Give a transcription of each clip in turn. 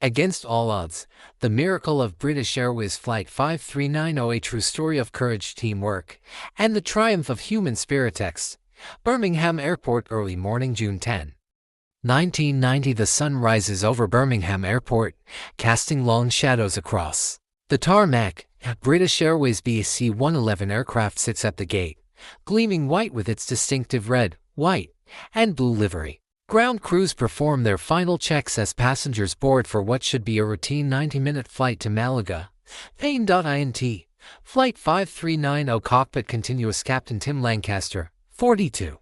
Against all odds, the miracle of British Airways Flight 5390, a true story of courage, teamwork, and the triumph of human spirit. Birmingham Airport, early morning, June 10, 1990. The sun rises over Birmingham Airport, casting long shadows across the tarmac. British Airways BC-111 aircraft sits at the gate, gleaming white with its distinctive red, white, and blue livery. Ground crews perform their final checks as passengers board for what should be a routine 90-minute flight to Málaga. Pain.int. Flight 5390 cockpit continuous. Captain Tim Lancaster, 42,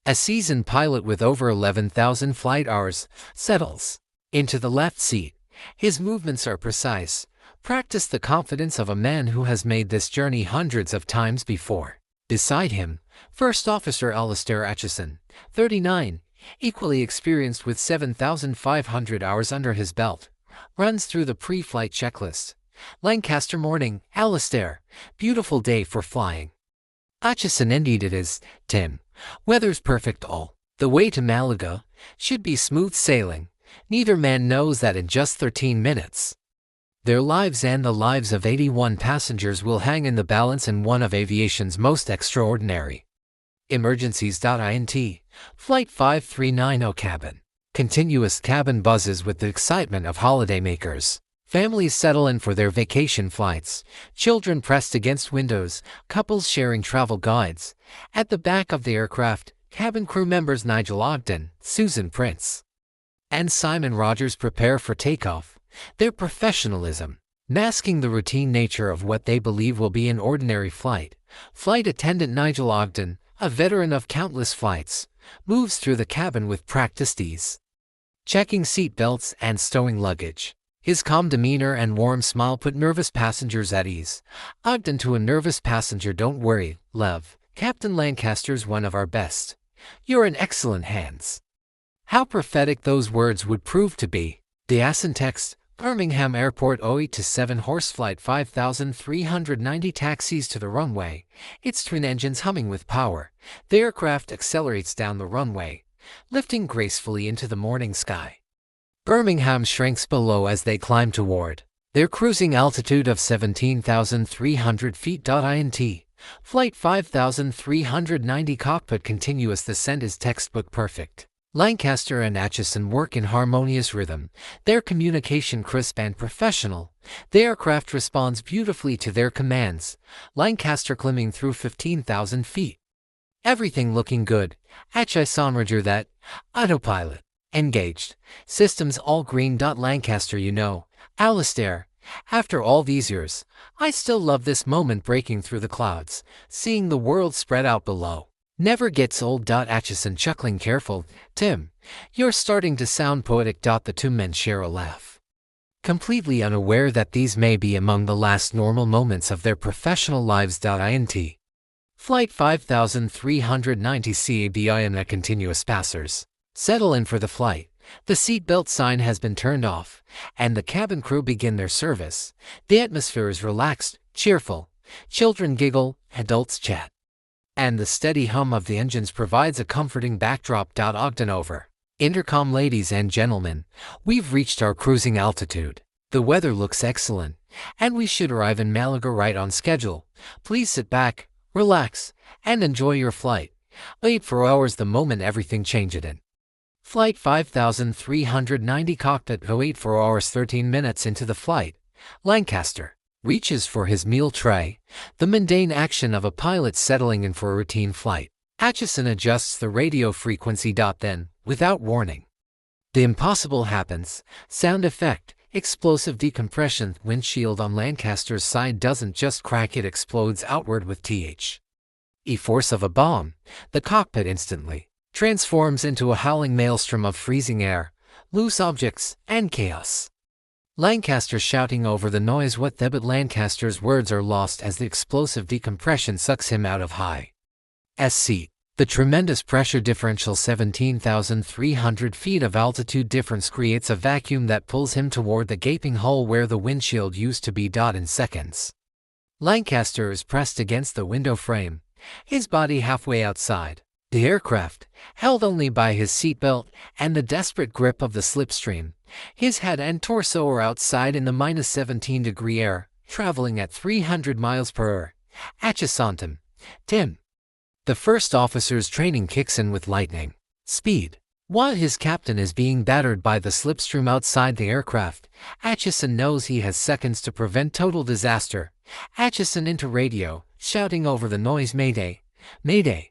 a seasoned pilot with over 11,000 flight hours, settles into the left seat. His movements are precise, practice the confidence of a man who has made this journey hundreds of times before. Beside him, First Officer Alastair Atchison, 39, equally experienced with 7,500 hours under his belt, runs through the pre-flight checklist. Lancaster: morning, Alastair. Beautiful day for flying. Atchison: indeed it is, Tim. Weather's perfect all the way to Málaga. Should be smooth sailing. Neither man knows that in just 13 minutes, their lives and the lives of 81 passengers will hang in the balance in one of aviation's most extraordinary emergencies.int. Flight 5390 cabin. Continuous cabin buzzes with the excitement of holidaymakers. Families settle in for their vacation flights, children pressed against windows, couples sharing travel guides. At the back of the aircraft, cabin crew members Nigel Ogden, Susan Prince, and Simon Rogers prepare for takeoff, their professionalism masking the routine nature of what they believe will be an ordinary flight. Flight attendant Nigel Ogden, a veteran of countless flights, moves through the cabin with practiced ease, checking seat belts and stowing luggage. His calm demeanor and warm smile put nervous passengers at ease. Ogden to a nervous passenger: don't worry, love. Captain Lancaster's one of our best. You're in excellent hands. How prophetic those words would prove to be. The text. Birmingham Airport 08-7 Horseflight 5390 taxis to the runway, its twin engines humming with power. The aircraft accelerates down the runway, lifting gracefully into the morning sky. Birmingham shrinks below as they climb toward their cruising altitude of 17,300 feet.int. Flight 5390 cockpit continuous. The descent is textbook perfect. Lancaster and Atchison work in harmonious rhythm, their communication crisp and professional. The aircraft responds beautifully to their commands. Lancaster climbing through 15,000 feet. Everything looking good. Atchison: roger that. Autopilot engaged. Systems all green. Lancaster: you know, Alastair, after all these years, I still love this moment breaking through the clouds, seeing the world spread out below. Never gets old. Atchison chuckling: careful, Tim, you're starting to sound poetic. The two men share a laugh, completely unaware that these may be among the last normal moments of their professional lives.int. Flight 5390 cabin continuous. Passers settle in for the flight. The seatbelt sign has been turned off, and the cabin crew begin their service. The atmosphere is relaxed, cheerful. Children giggle, adults chat, and the steady hum of the engines provides a comforting backdrop. Ogden over intercom: ladies and gentlemen, we've reached our cruising altitude. The weather looks excellent, and we should arrive in Málaga right on schedule. Please sit back, relax, and enjoy your flight. Wait for hours the moment everything changes in. Flight 5390 cockpit 08 for hours 13 minutes into the flight. Lancaster reaches for his meal tray, the mundane action of a pilot settling in for a routine flight. Atchison adjusts the radio frequency. Then, without warning, the impossible happens. Sound effect: explosive decompression. Windshield on Lancaster's side doesn't just crack, it explodes outward with the force of a bomb. The cockpit instantly transforms into a howling maelstrom of freezing air, loose objects, and chaos. Lancaster shouting over the noise what the, but Lancaster's words are lost as the explosive decompression sucks him out of high seat. The tremendous pressure differential, 17,300 feet of altitude difference, creates a vacuum that pulls him toward the gaping hole where the windshield used to be. In seconds, Lancaster is pressed against the window frame, his body halfway outside. The aircraft, held only by his seatbelt and the desperate grip of the slipstream, his head and torso are outside in the -17-degree air, traveling at 300 miles per hour. Atchison, Tim. The first officer's training kicks in with lightning speed. While his captain is being battered by the slipstream outside the aircraft, Atchison knows he has seconds to prevent total disaster. Atchison into radio, shouting over the noise, "Mayday! Mayday!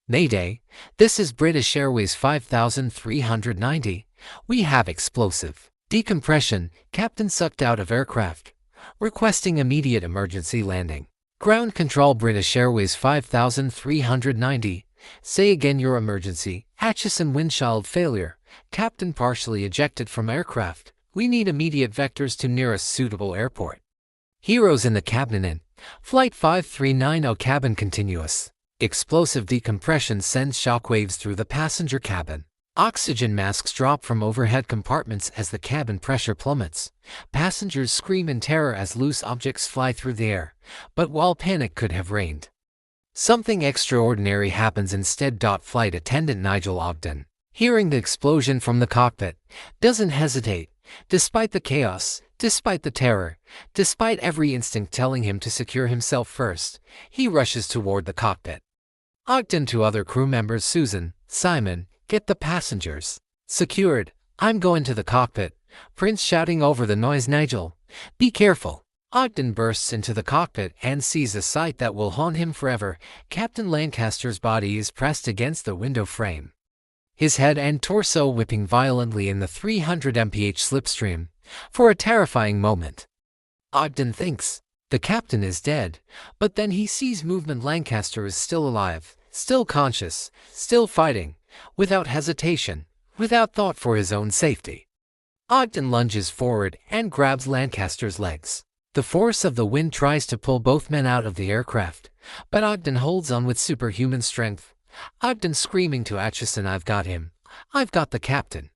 Mayday! This is British Airways 5390. We have explosive decompression, captain sucked out of aircraft. Requesting immediate emergency landing. Ground control British Airways 5390. Say again your emergency. Atchison windshield failure. Captain partially ejected from aircraft. We need immediate vectors to nearest suitable airport. Heroes in the cabin in. Flight 5390 cabin continuous. Explosive decompression sends shockwaves through the passenger cabin. Oxygen masks drop from overhead compartments as the cabin pressure plummets. Passengers scream in terror as loose objects fly through the air. But while panic could have reigned, something extraordinary happens instead. Flight attendant Nigel Ogden, hearing the explosion from the cockpit, doesn't hesitate. Despite the chaos, despite the terror, despite every instinct telling him to secure himself first, he rushes toward the cockpit. Ogden to other crew members, Susan, Simon, get the passengers secured. I'm going to the cockpit. Prince shouting over the noise, Nigel, be careful. Ogden bursts into the cockpit and sees a sight that will haunt him forever. Captain Lancaster's body is pressed against the window frame, his head and torso whipping violently in the 300 mph slipstream. For a terrifying moment, Ogden thinks the captain is dead, but then he sees movement. Lancaster is still alive, still conscious, still fighting, without hesitation, without thought for his own safety. Ogden lunges forward and grabs Lancaster's legs. The force of the wind tries to pull both men out of the aircraft, but Ogden holds on with superhuman strength. Ogden screaming to Atchison, I've got him. I've got the captain.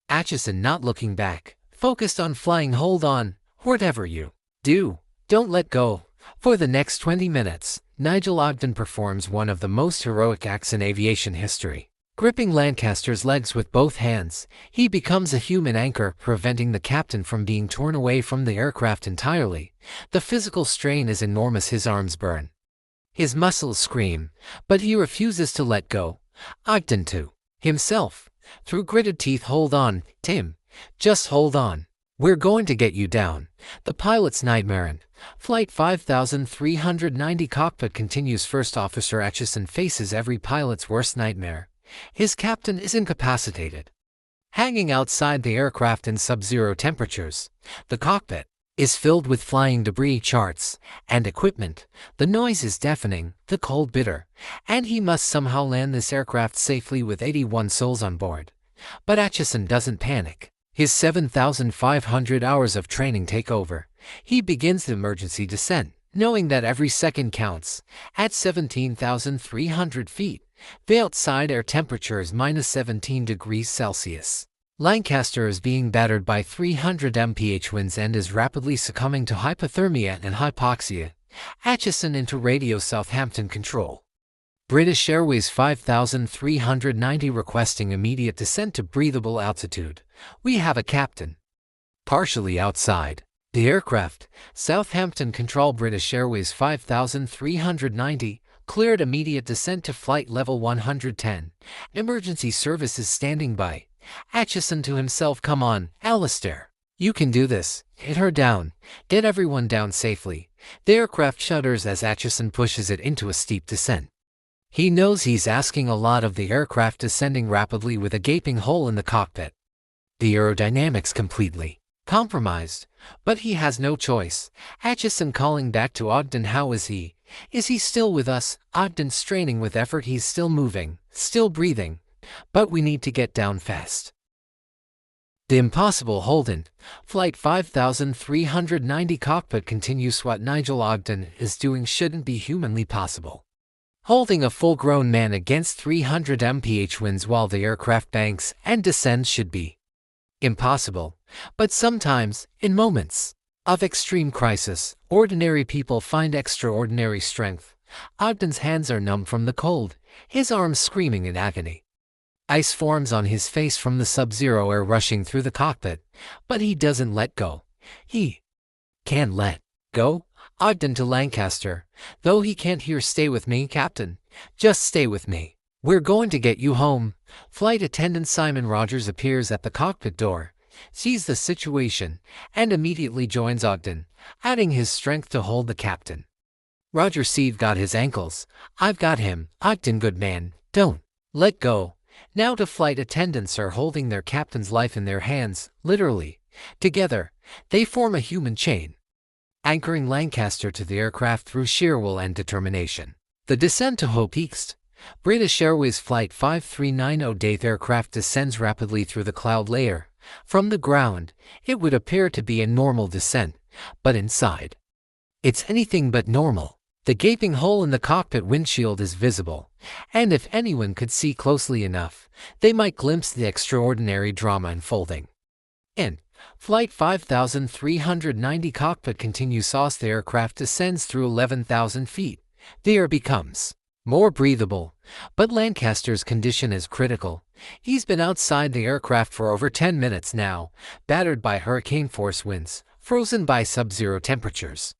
Atchison not looking back, focused on flying. Hold on, whatever you do, don't let go. For the next 20 minutes, Nigel Ogden performs one of the most heroic acts in aviation history. Gripping Lancaster's legs with both hands, he becomes a human anchor, preventing the captain from being torn away from the aircraft entirely. The physical strain is enormous. His arms burn, his muscles scream, but he refuses to let go. Ogden to himself, through gritted teeth, hold on, Tim, just hold on. We're going to get you down. The pilot's nightmare in Flight 5390 cockpit continues. First Officer Atchison faces every pilot's worst nightmare. His captain is incapacitated, hanging outside the aircraft in sub-zero temperatures. The cockpit is filled with flying debris, charts, and equipment. The noise is deafening, the cold bitter, and he must somehow land this aircraft safely with 81 souls on board. But Atchison doesn't panic. His 7,500 hours of training take over. He begins the emergency descent, knowing that every second counts. At 17,300 feet, the outside air temperature is -17 degrees Celsius. Lancaster is being battered by 300 mph winds and is rapidly succumbing to hypothermia and hypoxia. Atchison into radio Southampton control. British Airways 5390 requesting immediate descent to breathable altitude. We have a captain partially outside the aircraft. Southampton control. British Airways 5390 cleared immediate descent to flight level 110. Emergency services standing by. Atchison to himself, come on, Alastair. You can do this. Hit her down. Get everyone down safely. The aircraft shudders as Atchison pushes it into a steep descent. He knows he's asking a lot of the aircraft, descending rapidly with a gaping hole in the cockpit. The aerodynamics completely compromised, but he has no choice. Atchison calling back to Ogden, how is he? Is he still with us? Ogden straining with effort, he's still moving, still breathing, but we need to get down fast. The impossible Holden. Flight 5390 cockpit continues. What Nigel Ogden is doing shouldn't be humanly possible. Holding a full-grown man against 300 mph winds while the aircraft banks and descends should be impossible. But sometimes, in moments of extreme crisis, ordinary people find extraordinary strength. Ogden's hands are numb from the cold. his arms screaming in agony. Ice forms on his face from the sub-zero air rushing through the cockpit, but he doesn't let go. He can't let go. Ogden to Lancaster, though he can't hear. Stay with me, Captain. Just stay with me. We're going to get you home. Flight attendant Simon Rogers appears at the cockpit door, sees the situation, and immediately joins Ogden, adding his strength to hold the captain. Roger, Steve got his ankles. I've got him. Ogden, good man. Don't let go. Now the flight attendants are holding their captain's life in their hands, literally. Together, they form a human chain, anchoring Lancaster to the aircraft through sheer will and determination. The descent to Hope East. British Airways Flight 5390 Dave aircraft descends rapidly through the cloud layer. From the ground, it would appear to be a normal descent, but inside, it's anything but normal. The gaping hole in the cockpit windshield is visible, and if anyone could see closely enough, they might glimpse the extraordinary drama unfolding. In Flight 5390 cockpit continues as the aircraft descends through 11,000 feet. The air becomes more breathable, but Lancaster's condition is critical. He's been outside the aircraft for over 10 minutes now, battered by hurricane-force winds, frozen by sub-zero temperatures.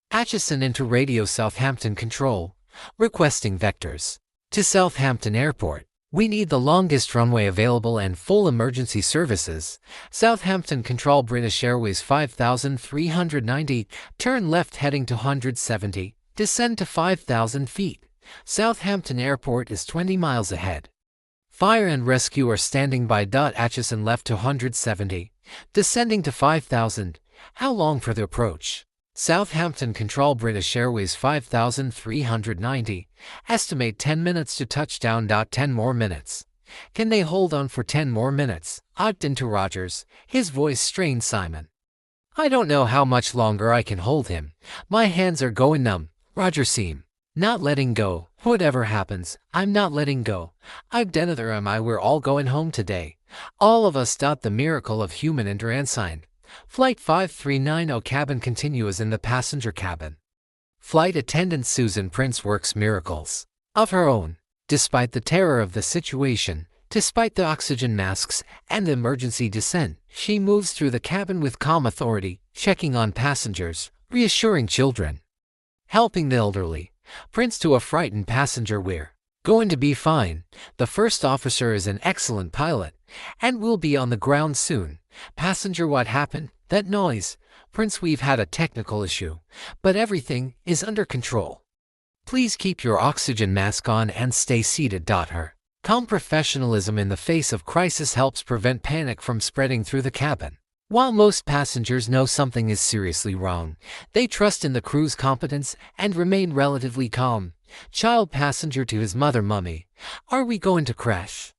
Atchison into radio Southampton Control, requesting vectors to Southampton Airport. We need the longest runway available and full emergency services. Southampton Control, British Airways 5390, turn left heading to 170, descend to 5,000 feet. Southampton Airport is 20 miles ahead. Fire and rescue are standing by. Atchison left to 170, descending to 5,000. How long for the approach? Southampton Control, British Airways 5390, estimate 10 minutes to touchdown. 10 more minutes. Can they hold on for 10 more minutes? Ogden to Rogers, his voice strained. Simon, I don't know how much longer I can hold him. My hands are going numb. Roger, seem not letting go. Whatever happens, I'm not letting go. Ogden, neither am I. We're all going home today. All of us. The miracle of human endurance. Flight 5390 cabin continues in the passenger cabin. Flight attendant Susan Prince works miracles of her own. Despite the terror of the situation, despite the oxygen masks and the emergency descent, she moves through the cabin with calm authority, checking on passengers, reassuring children, helping the elderly. Prince to a frightened passenger, we're going to be fine. The first officer is an excellent pilot, and we'll be on the ground soon. Passenger, what happened? That noise. Prince, we've had a technical issue, but everything is under control. Please keep your oxygen mask on and stay seated. Her calm professionalism in the face of crisis helps prevent panic from spreading through the cabin. While most passengers know something is seriously wrong, they trust in the crew's competence and remain relatively calm. Child passenger to his mother, Mummy, are we going to crash?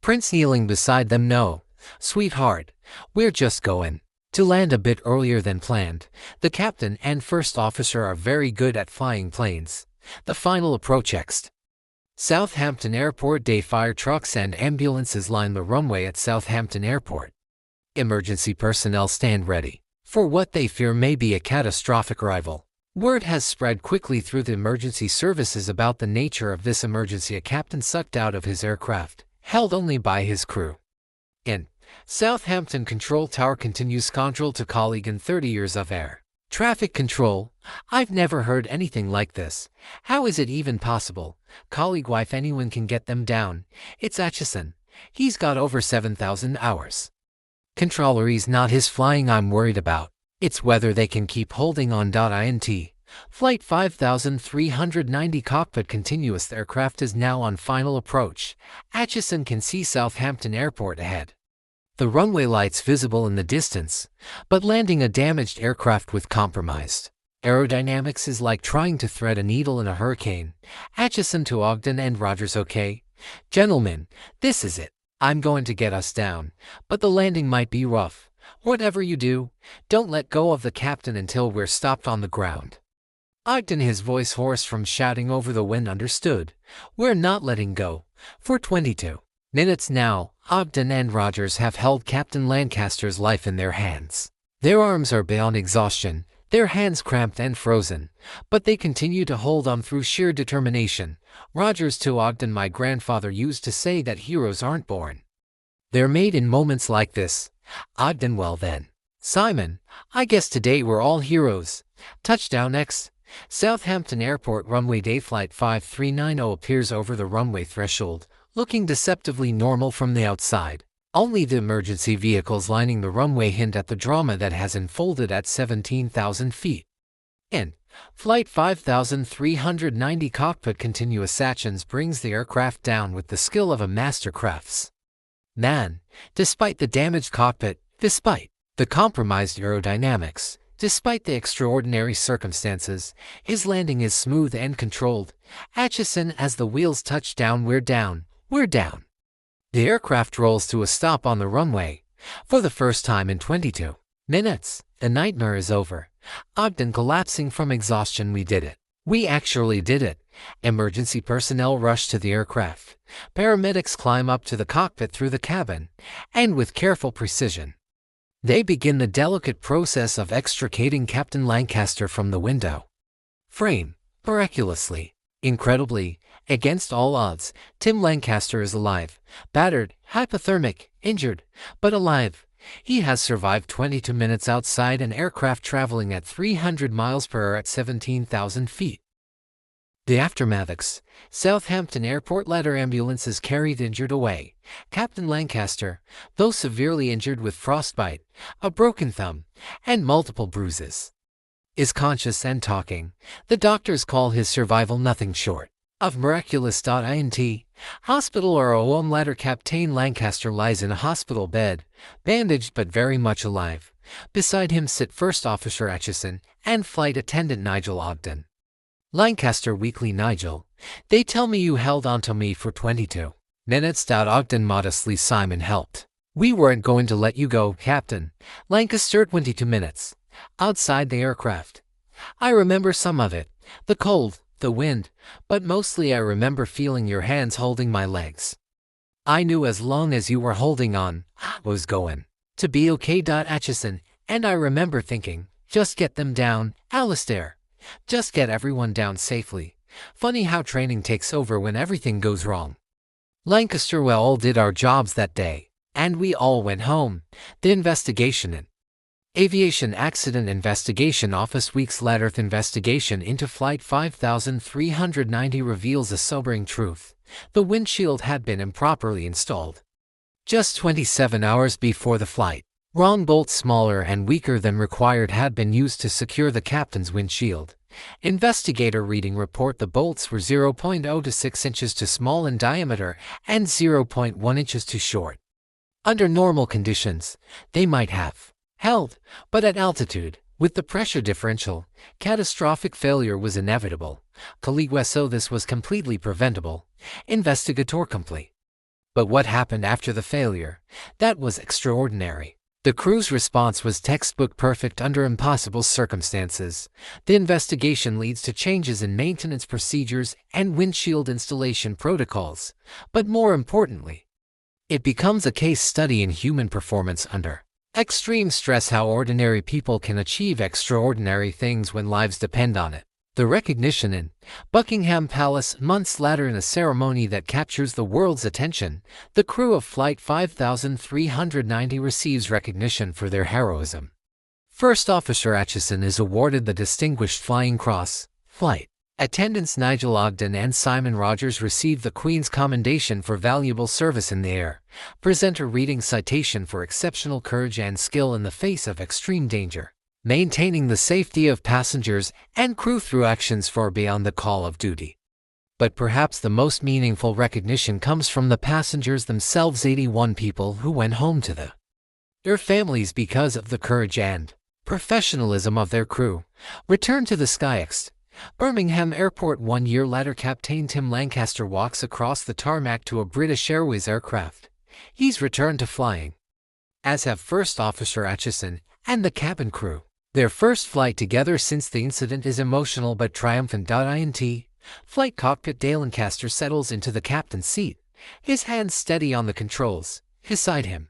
Prince kneeling beside them, no, sweetheart, we're just going to land a bit earlier than planned. The captain and first officer are very good at flying planes. The final approach next. Southampton Airport. Day fire trucks and ambulances line the runway at Southampton Airport. Emergency personnel stand ready for what they fear may be a catastrophic arrival. Word has spread quickly through the emergency services about the nature of this emergency. A captain sucked out of his aircraft, held only by his crew. In Southampton Control Tower continues control to colleague in 30 years of air traffic control. I've never heard anything like this. How is it even possible? Colleague wife, anyone can get them down. It's Atchison. He's got over 7,000 hours. Controller, he's not his flying I'm worried about. It's whether they can keep holding on. Int. Flight 5390 cockpit continuous. The aircraft is now on final approach. Atchison can see Southampton Airport ahead. The runway lights visible in the distance, but landing a damaged aircraft with compromised aerodynamics is like trying to thread a needle in a hurricane. Atchison to Ogden and Rogers. Okay, gentlemen, this is it. I'm going to get us down, but the landing might be rough. Whatever you do, don't let go of the captain until we're stopped on the ground. Ogden, his voice hoarse from shouting over the wind, understood. We're not letting go. For 22 minutes now, Ogden and Rogers have held Captain Lancaster's life in their hands. Their arms are beyond exhaustion, their hands cramped and frozen, but they continue to hold on through sheer determination. Rogers to Ogden. My grandfather used to say that heroes aren't born. They're made in moments like this. Ogden. Well then, Simon, I guess today we're all heroes. Touchdown X. Southampton Airport runway day flight 5390 appears over the runway threshold, looking deceptively normal from the outside. Only the emergency vehicles lining the runway hint at the drama that has unfolded at 17,000 feet. In Flight 5390 cockpit continuous actions brings the aircraft down with the skill of a master craftsman. Despite the damaged cockpit, despite the compromised aerodynamics, despite the extraordinary circumstances, his landing is smooth and controlled. Atchison, as the wheels touch down. We're down. We're down. The aircraft rolls to a stop on the runway. For the first time in 22 minutes, the nightmare is over. Ogden collapsing from exhaustion. We did it. We actually did it. Emergency personnel rush to the aircraft. Paramedics climb up to the cockpit through the cabin, and with careful precision, they begin the delicate process of extricating Captain Lancaster from the window frame. Miraculously, incredibly, against all odds, Tim Lancaster is alive, battered, hypothermic, injured, but alive. He has survived 22 minutes outside an aircraft traveling at 300 miles per hour at 17,000 feet. The aftermaths. Southampton Airport ladder ambulances carried injured away. Captain Lancaster, though severely injured with frostbite, a broken thumb, and multiple bruises, is conscious and talking. The doctors call his survival nothing short of miraculous. Int. Hospital or OM ladder. Captain Lancaster lies in a hospital bed, bandaged but very much alive. Beside him sit First Officer Atchison and flight attendant Nigel Ogden. Lancaster weakly. Nigel, they tell me you held onto me for 22 minutes. Ogden modestly. Simon helped. We weren't going to let you go, Captain. Lancaster. 22 minutes. Outside the aircraft. I remember some of it. The cold, the wind, but mostly I remember feeling your hands holding my legs. I knew as long as you were holding on, I was going to be okay. Atchison, and I remember thinking, just get them down, Alastair. Just get everyone down safely. Funny how training takes over when everything goes wrong. Lancaster. We all did our jobs that day, and we all went home. The investigation in Aviation Accident Investigation Office weeks later. The investigation into Flight 5390 reveals a sobering truth. The windshield had been improperly installed. Just 27 hours before the flight, wrong bolts smaller and weaker than required had been used to secure the captain's windshield. Investigator reading report: the bolts were 0.0 to 6 inches too small in diameter and 0.1 inches too short. Under normal conditions, they might have held, but at altitude, with the pressure differential, catastrophic failure was inevitable. So this was completely preventable. Investigator complete. But what happened after the failure? That was extraordinary. The crew's response was textbook perfect under impossible circumstances. The investigation leads to changes in maintenance procedures and windshield installation protocols. But more importantly, it becomes a case study in human performance under extreme stress, how ordinary people can achieve extraordinary things when lives depend on it. The recognition in Buckingham Palace. Months later, in a ceremony that captures the world's attention, the crew of Flight 5390 receives recognition for their heroism. First Officer Atchison is awarded the Distinguished Flying Cross. Flight attendants Nigel Ogden and Simon Rogers receive the Queen's Commendation for valuable service in the air. Presenter reading citation for exceptional courage and skill in the face of extreme danger, maintaining the safety of passengers and crew through actions far beyond the call of duty. But perhaps the most meaningful recognition comes from the passengers themselves, 81 people who went home to their families because of the courage and professionalism of their crew. Return to the SkyX. Birmingham Airport. 1 year later, Captain Tim Lancaster walks across the tarmac to a British Airways aircraft. He's returned to flying, as have First Officer Atchison and the cabin crew. Their first flight together since the incident is emotional but triumphant. Int. Flight cockpit. Lancaster settles into the captain's seat, his hands steady on the controls. Beside him,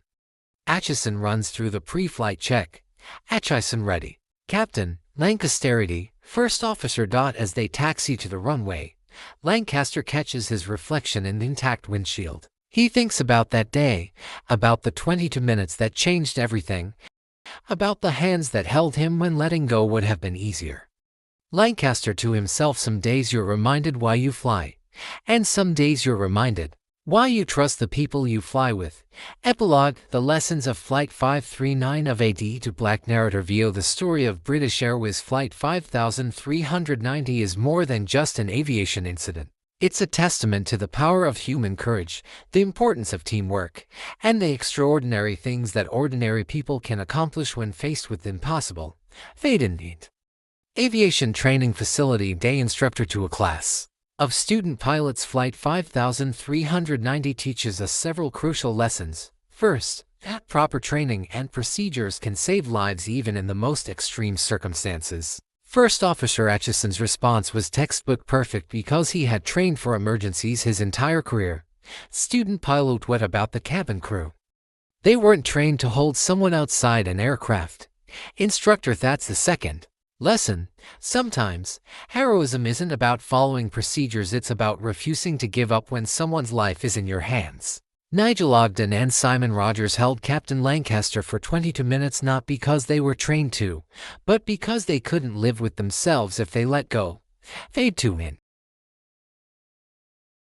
Atchison runs through the pre-flight check. Atchison ready. Captain, Lancasterity, First Officer. As they taxi to the runway, Lancaster catches his reflection in the intact windshield. He thinks about that day, about the 22 minutes that changed everything, about the hands that held him when letting go would have been easier. Lancaster to himself: some days you're reminded why you fly, and some days you're reminded why you trust the people you fly with. Epilogue: the lessons of Flight 539 of AD to Black. Narrator via the story of British Airways Flight 5390 is more than just an aviation incident. It's a testament to the power of human courage, the importance of teamwork, and the extraordinary things that ordinary people can accomplish when faced with the impossible. Fate indeed. Aviation Training Facility. Day instructor to a class of student pilots. Flight 5390 teaches us several crucial lessons. First, that proper training and procedures can save lives even in the most extreme circumstances. First Officer Atchison's response was textbook perfect because he had trained for emergencies his entire career. Student pilot: what about the cabin crew? They weren't trained to hold someone outside an aircraft. Instructor: that's the second lesson. Sometimes, heroism isn't about following procedures, it's about refusing to give up when someone's life is in your hands. Nigel Ogden and Simon Rogers held Captain Lancaster for 22 minutes, not because they were trained to, but because they couldn't live with themselves if they let go. Fade to win.